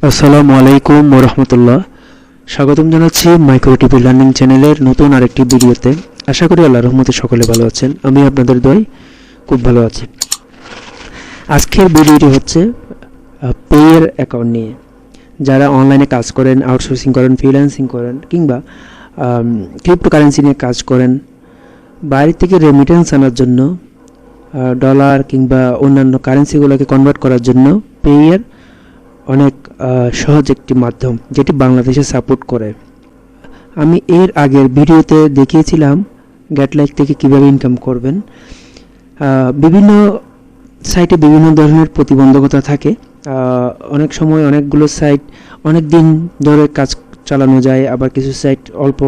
আসসালামু আলাইকুম ওয়া রাহমাতুল্লাহ। স্বাগতম জানাচ্ছি মাইক্রো টিভি লার্নিং চ্যানেলের নতুন আরেকটি ভিডিওতে। আশা করি আল্লাহর রহমতে সকলে ভালো আছেন। আমি আপনাদের দোয়ায় খুব ভালো আছি। আজকের ভিডিওটি হচ্ছে পেয়ের অ্যাকাউন্ট নিয়ে। যারা অনলাইনে কাজ করেন, আউটসোর্সিং করেন, ফ্রিল্যান্সিং করেন কিংবা ক্রিপ্টোকারেন্সি নিয়ে কাজ করেন, বাইরে থেকে রেমিটেন্স আনার জন্য ডলার কিংবা অন্যান্য কারেন্সিগুলোকে কনভার্ট করার জন্য পেয়ের অনেক সহজ একটি মাধ্যম যেটি বাংলাদেশে সাপোর্ট করে। আমি এর আগের ভিডিওতে দেখিয়েছিলাম গ্যাটলাইক থেকে কিভাবে ইনকাম করবেন। বিভিন্ন সাইটে বিভিন্ন ধরনের প্রতিবন্ধকতা থাকে। অনেক সময় অনেকগুলো সাইট অনেক দিন ধরে কাজ চালানো যায়, আবার কিছু সাইট অল্প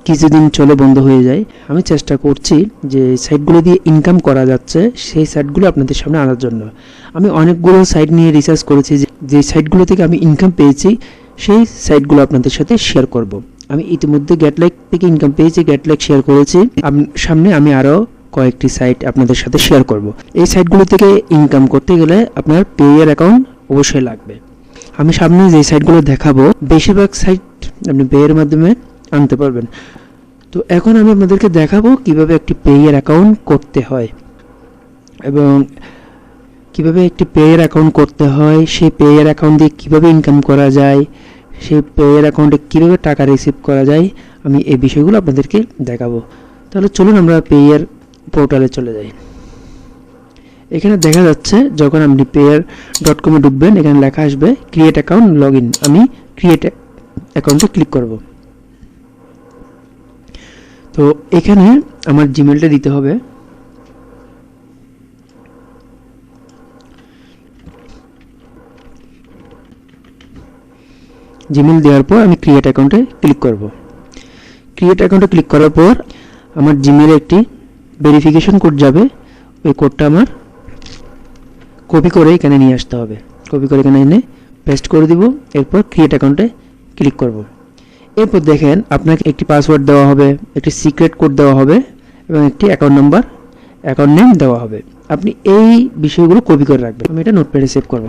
কিছুদিন চলে বন্ধ হয়ে যায়। আমি চেষ্টা করছি যে সাইটগুলো দিয়ে ইনকাম করা যাচ্ছে সেই সাইটগুলো আপনাদের সামনে আনার জন্য। আমি অনেকগুলো সাইট নিয়ে রিসার্চ করেছি, যে সাইটগুলো থেকে আমি ইনকাম পেয়েছি সেই সাইটগুলো আপনাদের সাথে শেয়ার করব। আমি ইতিমধ্যে গ্যাটলাইক থেকে ইনকাম পেয়েছি, গ্যাটলাইক শেয়ার করেছি। সামনে আমি আরও কয়েকটি সাইট আপনাদের সাথে শেয়ার করব। এই সাইটগুলো থেকে ইনকাম করতে গেলে আপনার পেয়ের অ্যাকাউন্ট অবশ্যই লাগবে। আমি সামনে যে সাইটগুলো দেখাবো বেশিরভাগ সাইট আপনি পেয়ের মাধ্যমে আনতে পারবেন। তো এখন আমি আপনাদেরকে দেখাবো কিভাবে একটি পেয়ের অ্যাকাউন্ট করতে হয় এবং কিভাবে একটি পেয়ের অ্যাকাউন্ট করতে হয়, সেই পেয়ের অ্যাকাউন্ট দিয়ে কীভাবে ইনকাম করা যায়, সেই পেয়ের অ্যাকাউন্টে কীভাবে টাকা রিসিভ করা যায়, আমি এই বিষয়গুলো আপনাদেরকে দেখাবো। তাহলে চলুন আমরা পেয়ের পোর্টালে চলে যাই। এখানে দেখা যাচ্ছে যখন আপনি payeer.com-এ ঢুকবেন, এখানে লেখা আসবে ক্রিয়েট অ্যাকাউন্ট লগ ইন। আমি ক্রিয়েট অ্যাকাউন্টে ক্লিক করব। তো এখানে আমার জিমেলটা দিতে হবে। জিমেল দেওয়ার পর আমি ক্রিয়েট অ্যাকাউন্টে ক্লিক করব। ক্রিয়েট অ্যাকাউন্টে ক্লিক করার পর আমার জিমেলে একটি ভেরিফিকেশন কোড যাবে। ওই কোডটা আমার কপি করে এখানে নিয়ে আসতে হবে। কপি করে এখানে এনে পেস্ট করে দিব। এরপর ক্রিয়েট অ্যাকাউন্টে ক্লিক করব। এরপর দেখেন আপনাকে একটি পাসওয়ার্ড দেওয়া হবে, একটি সিক্রেট কোড দেওয়া হবে এবং একটি অ্যাকাউন্ট নাম্বার, অ্যাকাউন্ট নেম দেওয়া হবে। আপনি এই বিষয়গুলো কপি করে রাখবেন। আমি এটা নোটপ্যাডে সেভ করব।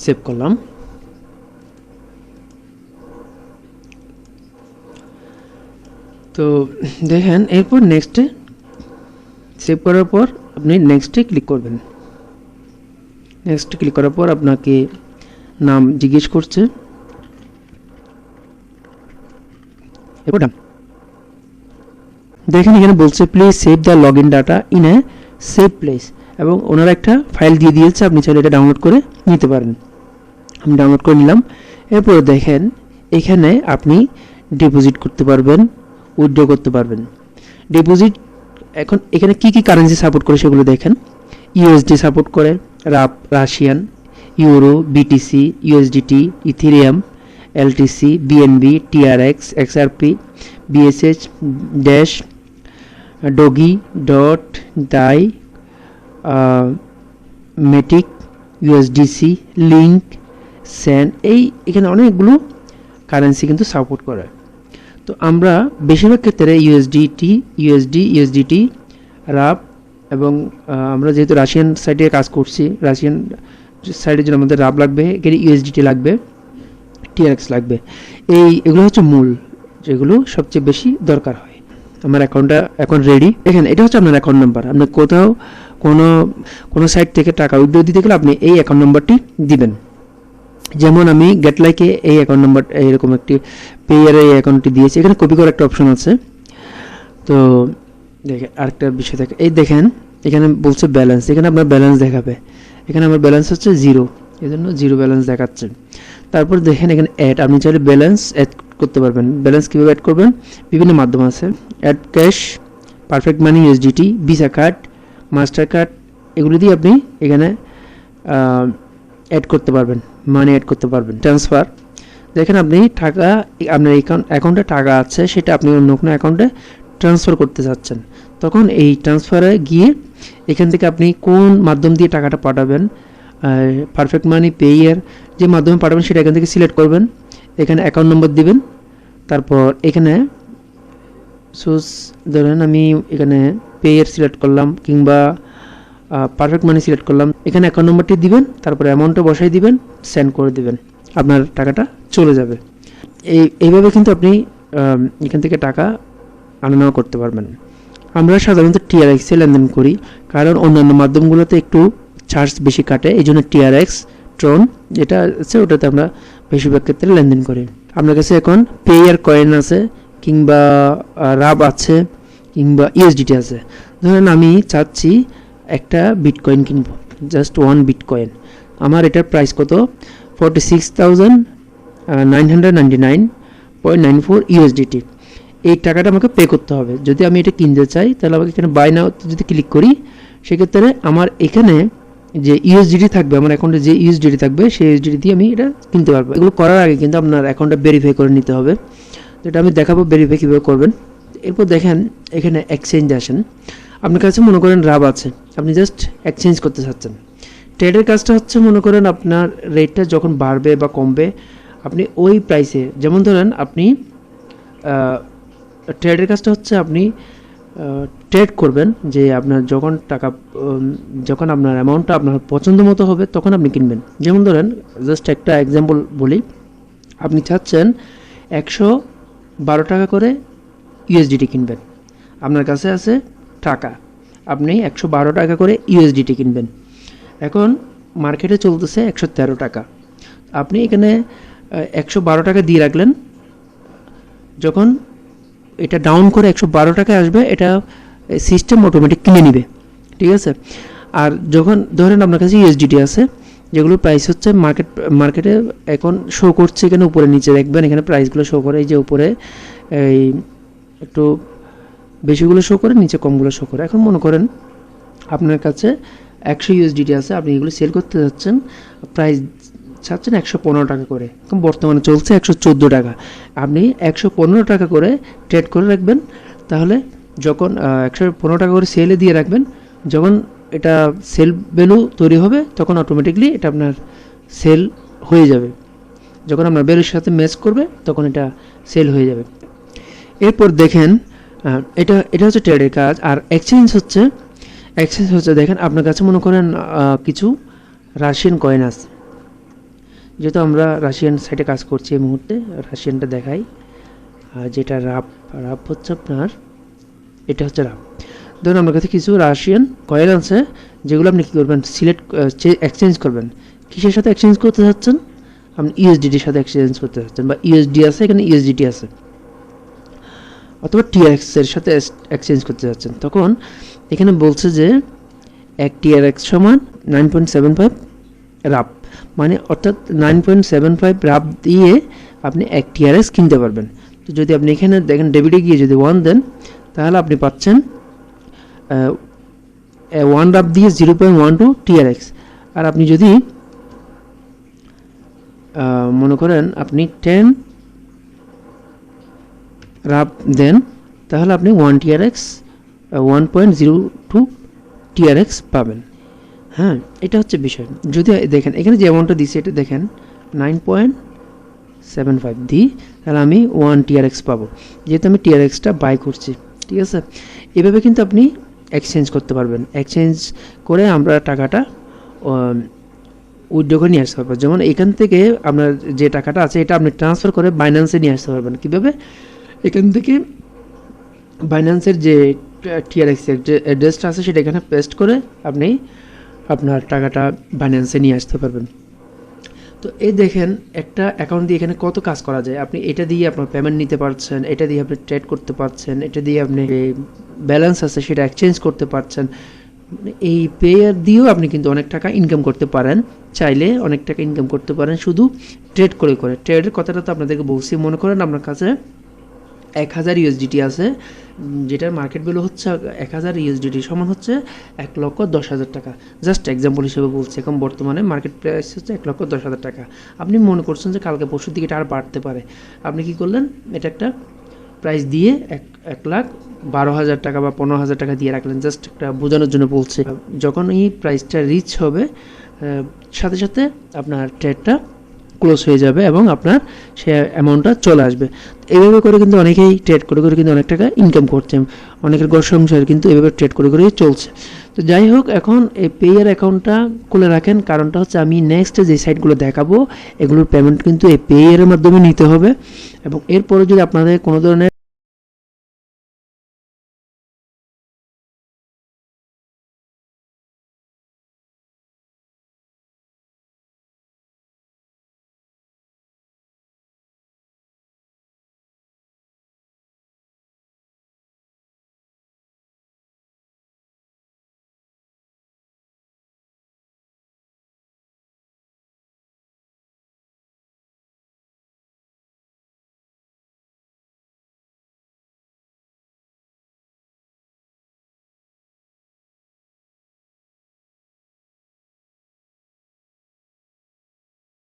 সেভ করলাম। তো দেখেন এরপর নেক্সটে সেভ করার পর আপনি নেক্সটে ক্লিক করবেন। নেক্সটে ক্লিক করার পর আপনাকে নাম জিজ্ঞেস করছে। এরপর দেখেন এখানে বলছে please save the log in data in a save place, এবং ওনারা একটা ফাইল দিয়ে দিয়েছে, আপনি চাইলে এটা ডাউনলোড করে নিতে পারেন। আমি ডাউনলোড করে নিলাম। এরপর দেখেন এখানে আপনি ডিপোজিট করতে পারবেন, উইথড্র করতে পারবেন। ডিপোজিট এখন এখানে কি কি কারেন্সি সাপোর্ট করে সেগুলো দেখেন। ইউএসডি সাপোর্ট করে, Russian, euro, BTC, USDT, Ethereum, LTC, BNB, TRX, XRP, বিএসএইচ, dash, doggy, dot, die, মেটিক, USDC, link, স্যান, এখানে অনেকগুলো কারেন্সি কিন্তু সাপোর্ট করে। তো আমরা বেশিরভাগ ক্ষেত্রে ইউএসডিটি, রাপ, এবং আমরা যেহেতু রাশিয়ান সাইডে কাজ করছি, রাশিয়ান সাইডের জন্য আমাদের রাপ লাগবে, এখানে ইউএসডিটি লাগবে, টিআরএক্স লাগবে। এগুলো হচ্ছে মূল, যেগুলো সবচেয়ে বেশি দরকার হয়। আমার অ্যাকাউন্টটা এখন রেডি। এখানে এটা হচ্ছে আপনার অ্যাকাউন্ট নাম্বার। আপনি কোথাও কোনো সাইট থেকে টাকা উইথড্র দিতে গেলে আপনি এই অ্যাকাউন্ট নাম্বারটি দিবেন। যেমন আমি গেটলাইকে এই অ্যাকাউন্ট নাম্বার, এইরকম একটি পেয়ার এই অ্যাকাউন্টটি দিয়েছি। এখানে কপি করার একটা অপশন আছে। তো দেখেন আরেকটা বিষয় থাকে, এই দেখেন এখানে বলছে ব্যালেন্স, এখানে আপনার ব্যালেন্স দেখাবে। এখানে আমার ব্যালেন্স হচ্ছে 0, এই জন্য 0 ব্যালেন্স দেখাচ্ছে। তারপর দেখেন এখানে অ্যাড, আপনি চাইলে ব্যালেন্স অ্যাড করতে পারবেন। ব্যালেন্স কীভাবে অ্যাড করবেন, বিভিন্ন মাধ্যম আছে। Ad cash, perfect money, USDT, Visa card, Master card, এগুলো দিয়ে আপনি এখানে অ্যাড করতে পারবেন, মানি অ্যাড করতে পারবেন। ট্রান্সফার, দেখেন আপনি টাকা, আপনার অ্যাকাউন্টে টাকা আছে, সেটা আপনি অন্য কোনো অ্যাকাউন্টে ট্রান্সফার করতে চাচ্ছেন, তখন এই ট্রান্সফারে গিয়ে এখান থেকে আপনি কোন মাধ্যম দিয়ে টাকাটা পাঠাবেন, পারফেক্ট মানি, পেইয়ার, যে মাধ্যমে পাঠাবেন সেটা এখান থেকে সিলেক্ট করবেন। এখানে অ্যাকাউন্ট নম্বর দিবেন, তারপর এখানে সোজ ধরেন আমি এখানে পেয়ের সিলেক্ট করলাম কিংবা পারফেক্ট মানি সিলেক্ট করলাম, এখানে অ্যাকাউন্ট নাম্বারটি দিবেন, তারপরে অ্যামাউন্টটা বসাই দিবেন, সেন্ড করে দিবেন, আপনার টাকাটা চলে যাবে। এইভাবে কিন্তু আপনি এখান থেকে টাকা আনা নেওয়া করতে পারবেন। আমরা সাধারণত টিআরএক্সে লেনদেন করি, কারণ অন্যান্য মাধ্যমগুলোতে একটু চার্জ বেশি কাটে, এই জন্য টিআরএক্স ট্রন যেটা আছে ওটাতে আমরা বেশিরভাগ ক্ষেত্রে লেনদেন করি। আপনার কাছে এখন পেয়ার কয়েন আছে কিংবা রাব আছে কিংবা ইউএসডিটি আছে। ধরেন আমি চাচ্ছি একটা বিটকয়েন কিনবো, জাস্ট 1 বিটকয়েন। আমার এটার প্রাইস কত? 46,999.94 ইউএসডিটি। এই টাকাটা আমাকে পে করতে হবে। যদি আমি এটা কিনতে চাই তাহলে আমাকে এখানে বাই নাও যদি ক্লিক করি, সেক্ষেত্রে আমার এখানে যে ইউএসডিটি থাকবে, আমার অ্যাকাউন্টে যে ইউএসডিটি থাকবে সেই ইউএসডিটি দিয়ে আমি এটা কিনতে পারবো। এগুলো করার আগে কিন্তু আপনার অ্যাকাউন্টটা ভেরিফাই করে নিতে হবে। তো এটা আমি দেখাবো ভেরিফাই কীভাবে করবেন। এরপর দেখেন এখানে এক্সচেঞ্জ আসেন। আপনার কাছে মনে করেন রাব আছে, আপনি জাস্ট এক্সচেঞ্জ করতে চাচ্ছেন। ট্রেডের কাজটা হচ্ছে মনে করেন আপনার রেটটা যখন বাড়বে বা কমবে আপনি ওই প্রাইসে, যেমন ধরেন আপনি ট্রেডের কাজটা হচ্ছে আপনি ট্রেড করবেন, যে আপনার যখন আপনার অ্যামাউন্টটা আপনার পছন্দ মতো হবে তখন আপনি কিনবেন। যেমন ধরেন জাস্ট একটা এক্সাম্পল বলি, আপনি চাচ্ছেন 112 টাকা করে ইউএসডিটি কিনবেন, আপনার কাছে আছে টাকা, আপনি 112 টাকা করে ইউএসডিটি কিনবেন। এখন মার্কেটে চলতেছে 113 টাকা, আপনি এখানে 112 টাকা দিয়ে রাখলেন। যখন এটা ডাউন করে 112 টাকায় আসবে, এটা সিস্টেম অটোমেটিক কিনে নিবে, ঠিক আছে। আর যখন ধরেন আপনার কাছে ইউএসডিটি আছে, যেগুলোর প্রাইস হচ্ছে মার্কেটে এখন শো করছে, এখানে উপরে নিচে দেখবেন এখানে প্রাইসগুলো শো করে, এই যে উপরে এই একটু বেশিগুলো শো করে, নিচে কমগুলো শো করে। এখন মনে করেন আপনার কাছে 100 ইউএসডিটি আছে, আপনি এগুলো সেল করতে যাচ্ছেন, প্রাইস চাচ্ছেন 115 টাকা করে, এখন বর্তমানে চলছে 114 টাকা। আপনি 115 টাকা করে ট্রেড করে রাখবেন, তাহলে যখন 115 টাকা করে সেলে দিয়ে রাখবেন, যখন এটা সেল ভ্যালু তৈরি হবে তখন অটোমেটিকলি এটা আপনার সেল হয়ে যাবে। যখন আপনার ভ্যালুর সাথে ম্যাচ করবে তখন এটা সেল হয়ে যাবে। এরপর দেখেন এটা হচ্ছে ট্রেডের কাজ। আর এক্সচেঞ্জ হচ্ছে দেখেন আপনার কাছে মনে করেন কিছু রাশিয়ান কয়েন আছে, যেহেতু আমরা রাশিয়ান সাইডে কাজ করছি এই মুহূর্তে, রাশিয়ানটা দেখাই, যেটা রাব হচ্ছে আপনার, এটা হচ্ছে রাব। ধরুন আমার কাছে কিছু রাশিয়ান কয়েন আছে, যেগুলো আপনি কী করবেন, এক্সচেঞ্জ করবেন। কিসের সাথে এক্সচেঞ্জ করতে চাচ্ছেন? আপনি ইউএসডিটির সাথে এক্সচেঞ্জ করতে চাচ্ছেন, বা ইউএসডি আছে এখানে ইউএসডিটি আছে, অথবা টিআরএক্স এর সাথে এক্সচেঞ্জ করতে যাচ্ছেন। তখন এখানে বলছে যে এক টিআরএক্স সমান 9.75 রাব, মানে অর্থাৎ 9.75 রাব দিয়ে আপনি এক টিআরএক্স কিনতে পারবেন। তো যদি আপনি এখানে দেখেন ডেবিটে গিয়ে যদি 1 দেন, তাহলে আপনি পাচ্ছেন 1 রাব দিয়ে 0.12 টিআরএক্স। আর আপনি যদি মনে করেন আপনি 10 রাব দেন, তাহলে আপনি 1 টিআরএক্স 1.02 টিআরএক্স পাবেন। হ্যাঁ, এটা হচ্ছে বিষয়। যদি দেখেন এখানে যে অ্যামাউন্টটা দিচ্ছে, এটা দেখেন 9.75 দিই, তাহলে আমি 1 টিআরএক্স পাবো, যেহেতু আমি টিআরএক্সটা বাই করছি, ঠিক আছে। এভাবে কিন্তু আপনি এক্সচেঞ্জ করতে পারবেন। এক্সচেঞ্জ করে আমরা টাকাটা উইথড্র করে নিয়ে আসতে পারবো। যেমন এখান থেকে আপনার যে টাকাটা আছে এটা আপনি ট্রান্সফার করে বাইন্যান্সে নিয়ে আসতে পারবেন। কীভাবে? এখান থেকে বাইন্যান্সের যে টিআরএক্সের যে অ্যাড্রেসটা আছে সেটা এখানে পেস্ট করে আপনি আপনার টাকাটা বাইন্যান্সে নিয়ে আসতে পারবেন। তো এই দেখেন একটা অ্যাকাউন্ট দিয়ে এখানে কত কাজ করা যায়। আপনি এটা দিয়ে আপনার পেমেন্ট নিতে পারছেন, এটা দিয়ে আপনি ট্রেড করতে পারছেন, এটা দিয়ে আপনি ব্যালেন্স আছে সেটা এক্সচেঞ্জ করতে পারছেন। এই পেয়ার দিয়েও আপনি কিন্তু অনেক টাকা ইনকাম করতে পারেন, চাইলে অনেক টাকা ইনকাম করতে পারেন শুধু ট্রেড করে। ট্রেডের কথাটা তো আপনাদেরকে বলছি। মনে করেন আপনার কাছে 1000 ইউএসডিটি আছে, যেটার মার্কেট ভ্যালু হচ্ছে 1000 ইউএসডিটি সমান হচ্ছে 1,10,000 টাকা। জাস্ট এক্সাম্পল হিসেবে বলছি। এখন বর্তমানে মার্কেট প্রাইস হচ্ছে 1,10,000 টাকা। আপনি মনে করছেন যে কালকে পরশুর দিকে এটা আর বাড়তে পারে, আপনি কি করলেন, এটা একটা প্রাইস দিয়ে 1,12,000 টাকা বা 15,000 টাকা দিয়ে রাখলেন। জাস্ট একটা বোঝানোর জন্য বলছি। যখন এই প্রাইসটা রিচ হবে সাথে সাথে আপনার ট্রেডটা ক্লোজ হয়ে যাবে এবং আপনার সে অ্যামাউন্টটা চলে আসবে। এইভাবে করে কিন্তু অনেকেই ট্রেড করে করে কিন্তু অনেক টাকা ইনকাম করছে, অনেকের ঘর সংসার কিন্তু এভাবে ট্রেড করে করেই চলছে। তো যাই হোক, এখন এই পেয়ার অ্যাকাউন্টটা খুলে রাখেন, কারণটা হচ্ছে আমি নেক্সট যে সাইটগুলো দেখাবো এগুলোর পেমেন্ট কিন্তু এই পেয়ারের মাধ্যমে নিতে হবে। এবং এরপরে যদি আপনাদের কোনো ধরনের